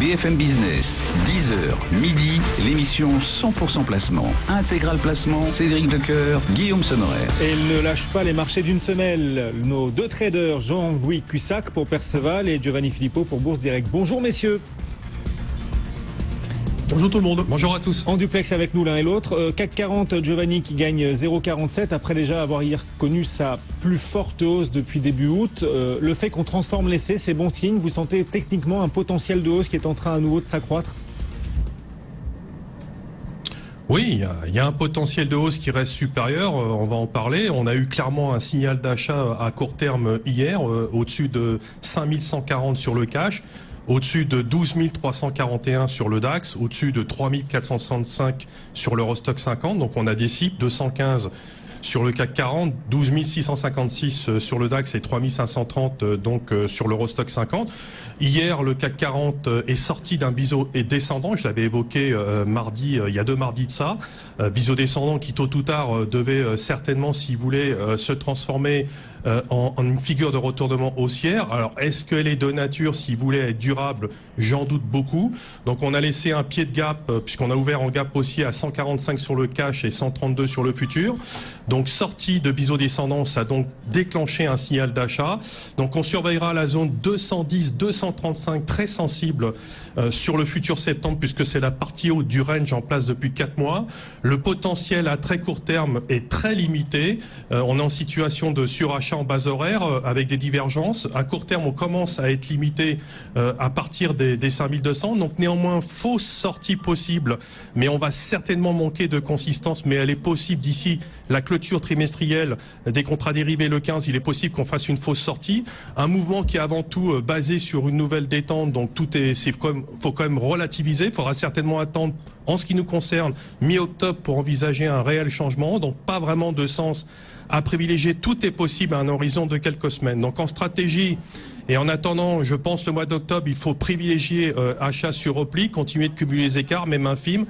BFM Business, 10h, midi, l'émission 100% placement. Intégral placement, Cédric Decoeur, Guillaume Sommerer. Et il ne lâche pas les marchés d'une semelle. Nos deux traders, Jean-Louis Cussac pour Perceval et Giovanni Filippo pour Bourse Direct. Bonjour messieurs. Bonjour tout le monde. Bonjour à tous. En duplex avec nous l'un et l'autre. CAC 40, Giovanni qui gagne 0,47 après déjà avoir hier connu sa plus forte hausse depuis début août. Le fait qu'on transforme l'essai, c'est bon signe. Vous sentez techniquement un potentiel de hausse qui est en train à nouveau de s'accroître ? Oui, il y a un potentiel de hausse qui reste supérieur, on va en parler. On a eu clairement un signal d'achat à court terme hier, au-dessus de 5140 sur le cash. Au-dessus de 12 341 sur le DAX, au-dessus de 3 465 sur l'Eurostock 50. Donc on a des cibles, 215 sur le CAC 40, 12 656 sur le DAX et 3 530 donc sur l'Eurostock 50. Hier, le CAC 40 est sorti d'un biseau descendant. Je l'avais évoqué mardi, il y a 2 mardis de ça. Biseau descendant qui tôt ou tard devait certainement, s'il voulait, se transformer en une figure de retournement haussière. Alors, est-ce qu'elle est de nature, s'il voulait être durable? J'en doute beaucoup. Donc, on a laissé un pied de gap, puisqu'on a ouvert en gap haussier à 145 sur le cash et 132 sur le futur. Donc, sortie de biseau descendant, ça a donc déclenché un signal d'achat. Donc, on surveillera la zone 210, 235, très sensible sur le futur septembre, puisque c'est la partie haute du range en place depuis 4 mois. Le potentiel à très court terme est très limité. On est en situation de surachat en base horaire avec des divergences. À court terme, on commence à être limité à partir des 5200. Donc néanmoins, fausse sortie possible, mais on va certainement manquer de consistance, mais elle est possible d'ici la clôture trimestrielle des contrats dérivés le 15. Il est possible qu'on fasse une fausse sortie. Un mouvement qui est avant tout basé sur une nouvelle détente, donc faut quand même relativiser. Il faudra certainement attendre, en ce qui nous concerne, mi-octobre pour envisager un réel changement. Donc pas vraiment de sens à privilégier. Tout est possible à un horizon de quelques semaines. Donc en stratégie, et en attendant, je pense le mois d'octobre, il faut privilégier achat sur repli, continuer de cumuler les écarts, même infimes.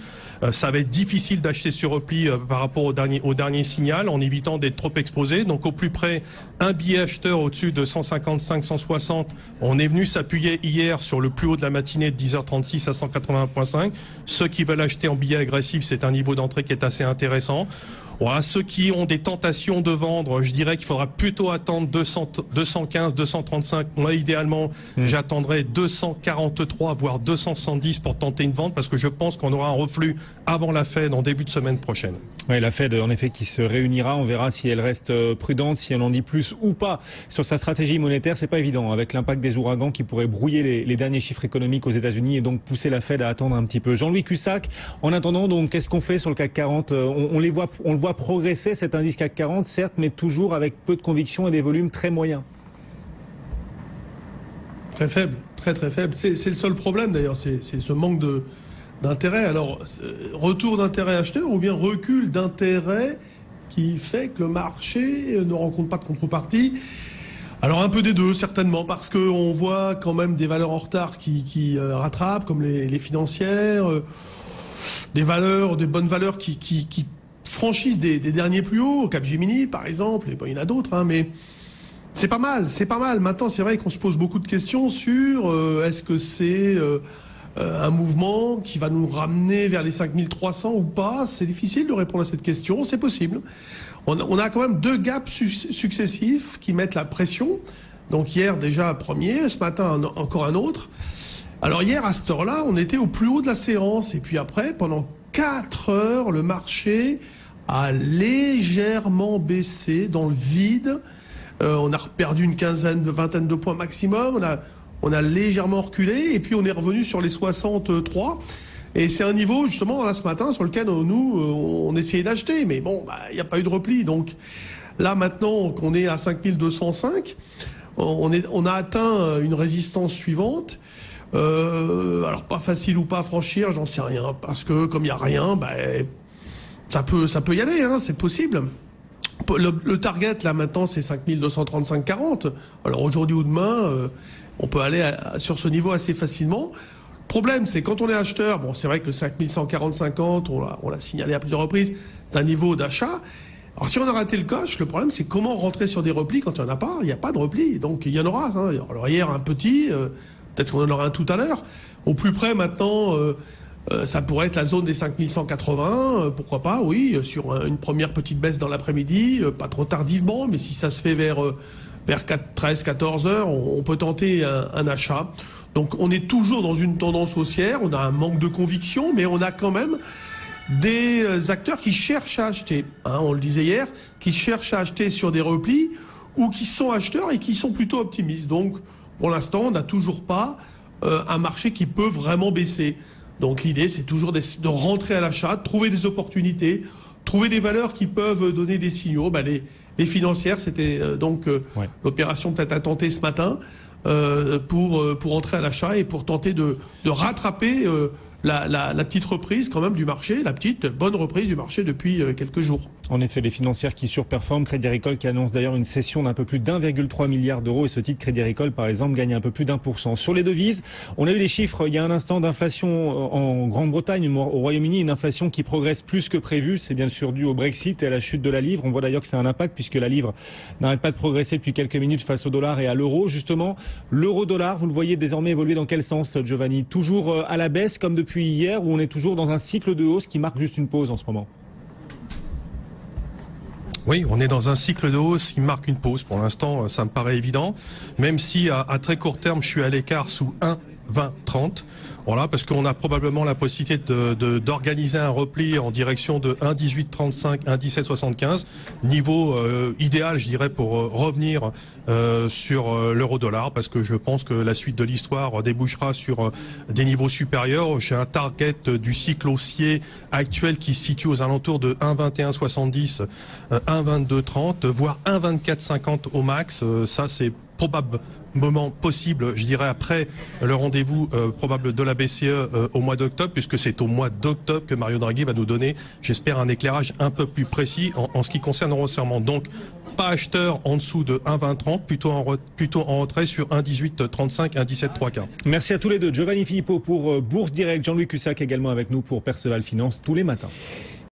Ça va être difficile d'acheter sur repli par rapport au dernier signal, en évitant d'être trop exposé. Donc au plus près, un billet acheteur au-dessus de 155, 160. On est venu s'appuyer hier sur le plus haut de la matinée de 10h36 à 181.5. Ceux qui veulent acheter en billet agressif, c'est un niveau d'entrée qui est assez intéressant. Voilà, ceux qui ont des tentations de vendre, je dirais qu'il faudra plutôt attendre 215, 235. Moi, idéalement, j'attendrai 243, voire 270 pour tenter une vente, parce que je pense qu'on aura un reflux avant la Fed en début de semaine prochaine. Oui, la Fed, en effet, qui se réunira. On verra si elle reste prudente, si elle en dit plus ou pas sur sa stratégie monétaire. C'est pas évident, avec l'impact des ouragans qui pourraient brouiller les derniers chiffres économiques aux États-Unis et donc pousser la Fed à attendre un petit peu. Jean-Louis Cussac, en attendant, donc, qu'est-ce qu'on fait sur le CAC 40? On le voit progresser, cet indice CAC 40, certes, mais toujours avec peu de conviction et des volumes très moyens. Très faible, très très faible. C'est le seul problème d'ailleurs, c'est ce manque d'intérêt. Alors, retour d'intérêt acheteur ou bien recul d'intérêt qui fait que le marché ne rencontre pas de contrepartie. Alors un peu des deux, certainement, parce qu'on voit quand même des valeurs en retard qui rattrapent, comme les financières, des bonnes valeurs qui franchissent des derniers plus hauts, Capgemini par exemple, et bon, il y en a d'autres, hein, mais c'est pas mal. Maintenant, c'est vrai qu'on se pose beaucoup de questions sur est-ce que c'est un mouvement qui va nous ramener vers les 5300 ou pas. C'est difficile de répondre à cette question, c'est possible. On a quand même 2 gaps successifs qui mettent la pression. Donc hier déjà un premier, ce matin encore un autre. Alors hier à cette heure-là, on était au plus haut de la séance, et puis après, pendant 4 heures, le marché a légèrement baissé dans le vide. On a perdu une vingtaine de points maximum. On a légèrement reculé et puis on est revenu sur les 63. Et c'est un niveau, justement, là ce matin, sur lequel on essayait d'acheter. Mais bon, il n'y a pas eu de repli. Donc là, maintenant qu'on est à 5205, on a atteint une résistance suivante. Alors pas facile ou pas à franchir, j'en sais rien, parce que comme il n'y a rien, ça peut y aller, hein, c'est possible. Le target là maintenant c'est 5235,40. Alors aujourd'hui ou demain, on peut aller sur ce niveau assez facilement. Le problème, c'est quand on est acheteur, bon, c'est vrai que le 5140,50, on l'a signalé à plusieurs reprises, c'est un niveau d'achat. Alors si on a raté le coche, le problème c'est comment rentrer sur des replis quand il n'y en a pas. Il n'y a pas de repli, donc il y en aura. Hein. Alors hier un petit, peut-être qu'on en aura un tout à l'heure. Au plus près maintenant, ça pourrait être la zone des 5180, pourquoi pas, oui, sur une première petite baisse dans l'après-midi, pas trop tardivement, mais si ça se fait vers 13-14 heures, on peut tenter un achat. Donc on est toujours dans une tendance haussière, on a un manque de conviction, mais on a quand même des acteurs qui cherchent à acheter, on le disait hier, qui cherchent à acheter sur des replis ou qui sont acheteurs et qui sont plutôt optimistes. Donc pour l'instant, on n'a toujours pas un marché qui peut vraiment baisser. Donc l'idée, c'est toujours de rentrer à l'achat, de trouver des opportunités, trouver des valeurs qui peuvent donner des signaux. Les financières, c'était l'opération peut-être à tenter ce matin pour entrer à l'achat et pour tenter de rattraper la petite reprise quand même du marché, la petite bonne reprise du marché depuis quelques jours. En effet, les financières qui surperforment, Crédit Agricole qui annonce d'ailleurs une cession d'un peu plus d'1,3 milliard d'euros et ce titre Crédit Agricole par exemple gagne un peu plus d'1%. Sur les devises, on a eu les chiffres il y a un instant d'inflation en Grande-Bretagne, au Royaume-Uni, une inflation qui progresse plus que prévu, c'est bien sûr dû au Brexit et à la chute de la livre. On voit d'ailleurs que c'est un impact puisque la livre n'arrête pas de progresser depuis quelques minutes face au dollar et à l'euro. Justement, l'euro-dollar, vous le voyez désormais évoluer dans quel sens, Giovanni? Toujours à la baisse comme depuis hier ou on est toujours dans un cycle de hausse qui marque juste une pause en ce moment? Oui, on est dans un cycle de hausse qui marque une pause. Pour l'instant, ça me paraît évident. Même si à très court terme, je suis à l'écart sous 1,2030. Voilà, parce qu'on a probablement la possibilité d'organiser un repli en direction de 1,1835, 1,1775. Niveau idéal, je dirais, pour revenir sur l'euro-dollar, parce que je pense que la suite de l'histoire débouchera sur des niveaux supérieurs. J'ai un target du cycle haussier actuel qui se situe aux alentours de 1,2170, 1,2230, voire 1,2450 au max. Ça, c'est probablement possible, je dirais, après le rendez-vous probable de la BCE au mois d'octobre, puisque c'est au mois d'octobre que Mario Draghi va nous donner, j'espère, un éclairage un peu plus précis en ce qui concerne le resserrement. Donc, pas acheteur en dessous de 1,2030, plutôt en retrait sur 1,1835, 1,1734. Merci à tous les deux. Giovanni Filippo pour Bourse Direct, Jean-Louis Cussac également avec nous pour Perceval Finance tous les matins.